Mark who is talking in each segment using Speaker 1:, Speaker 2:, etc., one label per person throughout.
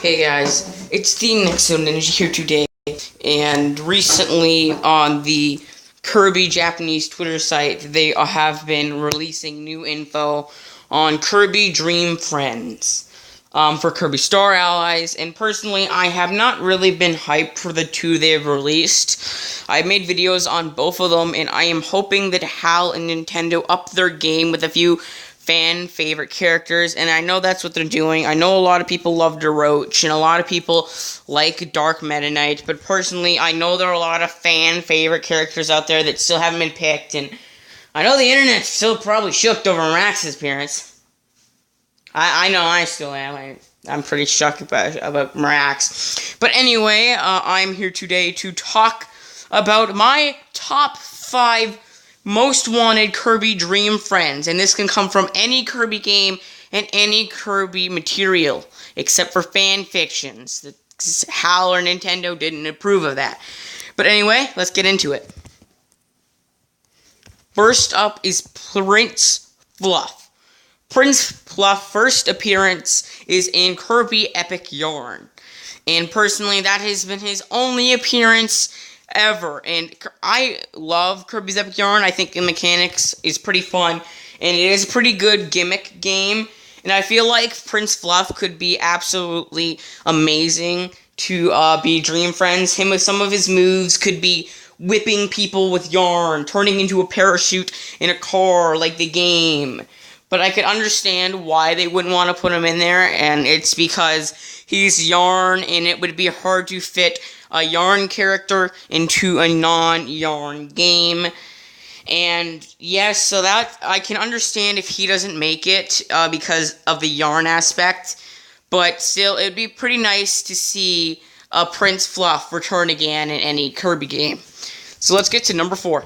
Speaker 1: Hey guys, it's the Nexo Ninja here today, and recently on the Kirby Japanese Twitter site, they have been releasing new info on Kirby Dream Friends for Kirby Star Allies, and personally, I have not really been hyped for the two they've released. I've made videos on both of them, and I am hoping that HAL and Nintendo up their game with a few fan favorite characters, and I know that's what they're doing. I know a lot of people love DeRoach, and a lot of people like Dark Meta Knight, but personally, I know there are a lot of fan favorite characters out there that still haven't been picked, and I know the internet's still probably shook over Marax's appearance. I know I still am. I'm pretty shocked about Marax. But anyway, I'm here today to talk about my top 5 most wanted Kirby Dream Friends, and this can come from any Kirby game and any Kirby material, except for fan fictions. HAL or Nintendo didn't approve of that. But anyway, let's get into it. First up is Prince Fluff. Prince Fluff first appearance is in Kirby Epic Yarn, and personally that has been his only appearance ever, and I love Kirby's Epic Yarn. I think the mechanics is pretty fun, and it is a pretty good gimmick game, and I feel like Prince Fluff could be absolutely amazing to be Dream Friends. Him with some of his moves could be whipping people with yarn, turning into a parachute in a car like the game. But I could understand why they wouldn't want to put him in there, and it's because he's yarn, and it would be hard to fit a yarn character into a non-yarn game. And yes, so that I can understand if he doesn't make it because of the yarn aspect, but still, it'd be pretty nice to see Prince Fluff return again in any Kirby game. So let's get to number 4.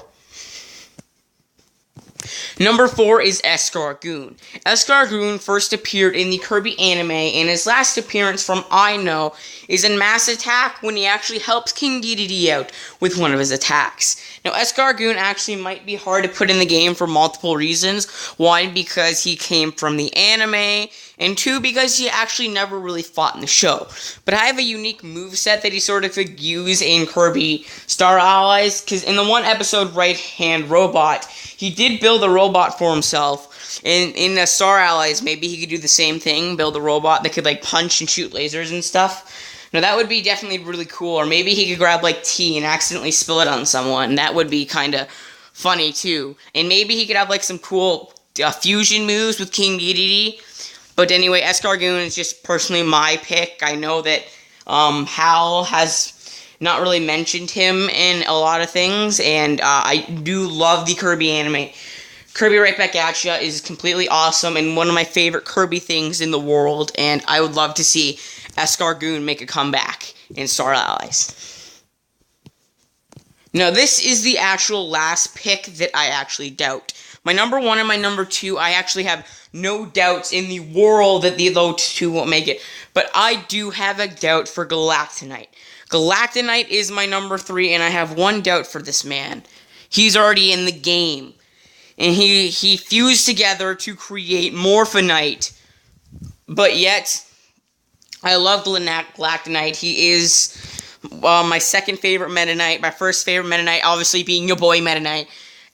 Speaker 1: Number 4 is Escargoon. Escargoon first appeared in the Kirby anime, and his last appearance from I know is in Mass Attack when he actually helps King Dedede out with one of his attacks. Now, Escargoon actually might be hard to put in the game for multiple reasons. 1, because he came from the anime, and 2, because he actually never really fought in the show. But I have a unique moveset that he sort of could use in Kirby Star Allies, because in the one episode, Right Hand Robot, he did build a robot for himself. In the Star Allies, maybe he could do the same thing, build a robot that could, like, punch and shoot lasers and stuff. Now, that would be definitely really cool. Or maybe he could grab, like, tea and accidentally spill it on someone. That would be kind of funny, too. And maybe he could have, like, some cool fusion moves with King Dedede. But anyway, Escargoon is just personally my pick. I know that HAL has not really mentioned him in a lot of things, and I do love the Kirby anime. Kirby Right Back At Ya is completely awesome and one of my favorite Kirby things in the world, and I would love to see Escargoon make a comeback in Star Allies. Now, this is the actual last pick that I actually doubt. My number 1 and my number 2, I actually have no doubts in the world that those two won't make it, but I do have a doubt for Galactonite. Galactonite is my number 3, and I have one doubt for this man. He's already in the game, and he fused together to create Morphinite, but yet, I love Galactonite. He is my second favorite Meta Knight, my first favorite Meta Knight, obviously being your boy Meta Knight.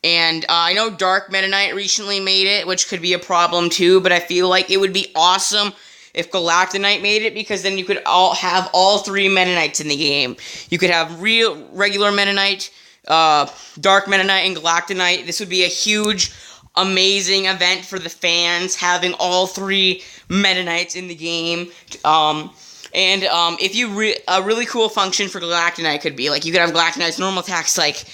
Speaker 1: And I know Dark Meta Knight recently made it, which could be a problem too, but I feel like it would be awesome if Galactonite made it, because then you could have all 3 Meta Knights in the game. You could have regular Meta Knight, Dark Meta Knight, and Galactonite. This would be a huge, amazing event for the fans, having all 3 Meta Knights in the game. A really cool function for Galactonite could be, like, you could have Galactonite's normal attacks, like,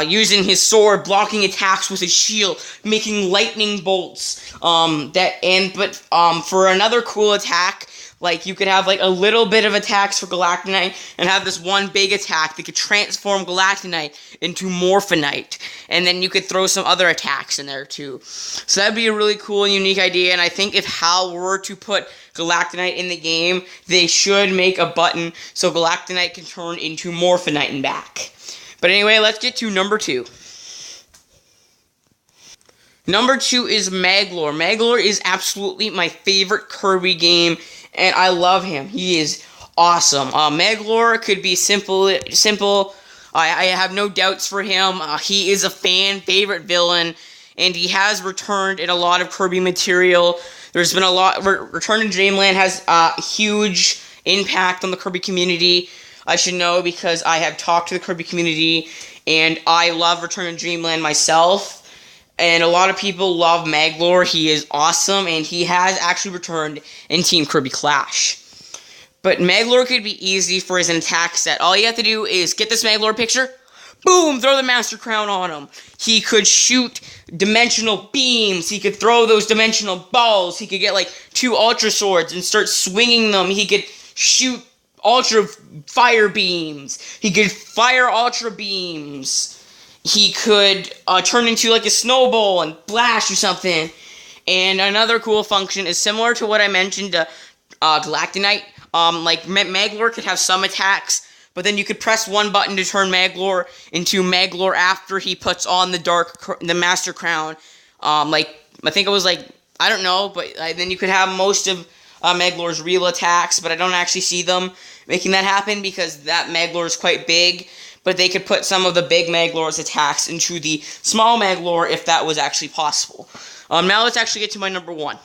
Speaker 1: using his sword, blocking attacks with his shield, making lightning bolts, for another cool attack, like, you could have, like, a little bit of attacks for Galactonite, and have this one big attack that could transform Galactonite into Morphinite, and then you could throw some other attacks in there, too. So that'd be a really cool and unique idea, and I think if HAL were to put Galactonite in the game, they should make a button so Galactonite can turn into Morphinite and back. But anyway, let's get to number 2. Number 2 is Maglor. Maglor is absolutely my favorite Kirby game, and I love him. He is awesome. Maglor could be simple. I have no doubts for him. He is a favorite villain, and he has returned in a lot of Kirby material. There's been a lot. Return to Dreamland has a huge impact on the Kirby community. I should know because I have talked to the Kirby community, and I love Return to Dreamland myself. And a lot of people love Maglor. He is awesome, and he has actually returned in Team Kirby Clash. But Maglor could be easy for his attack set. All you have to do is get this Maglor picture, boom, throw the Master Crown on him. He could shoot dimensional beams. He could throw those dimensional balls. He could get like 2 Ultra Swords and start swinging them. He could shoot Ultra Fire Beams. He could fire Ultra Beams. He could turn into like a snowball and blast or something. And another cool function is similar to what I mentioned to Galactonite. Like Maglor could have some attacks, but then you could press one button to turn Maglor into Maglor after he puts on the Master Crown. Like I think it was like, I don't know, but then you could have most of Maglor's real attacks, but I don't actually see them making that happen because that Maglor is quite big. But they could put some of the big Maglor's attacks into the small Maglor if that was actually possible. Now let's actually get to my number 1.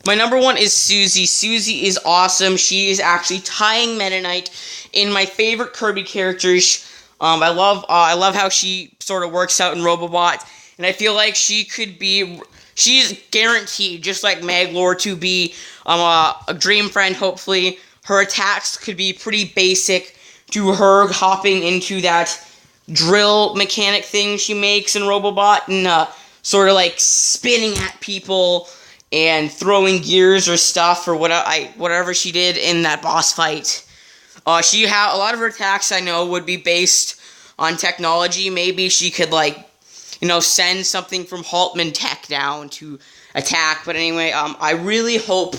Speaker 1: My number 1 is Susie. Susie is awesome. She is actually tying Meta Knight in my favorite Kirby characters. I love how she sort of works out in Robobot, and I feel like she's guaranteed, just like Maglor, to be a dream friend. Hopefully, her attacks could be pretty basic to her hopping into that drill mechanic thing she makes in Robobot and sort of like spinning at people and throwing gears or stuff or whatever she did in that boss fight. A lot of her attacks I know would be based on technology. Maybe she could send something from Haltman Tech down to attack. But anyway, I really hope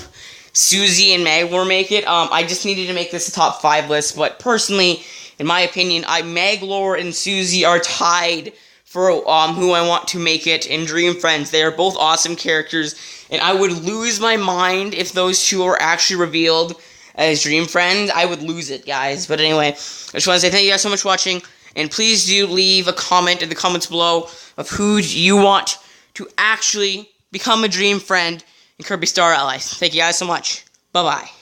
Speaker 1: Susie and Maglor make it. I just needed to make this a top 5 list, but personally, in my opinion, Maglor and Susie are tied for who I want to make it in Dream Friends. They are both awesome characters, and I would lose my mind if those two are actually revealed as Dream Friends. I would lose it, guys. But anyway, I just want to say thank you guys so much for watching, and please do leave a comment in the comments below of who you want to actually become a Dream Friend in Kirby Star Allies. Thank you guys so much. Bye-bye.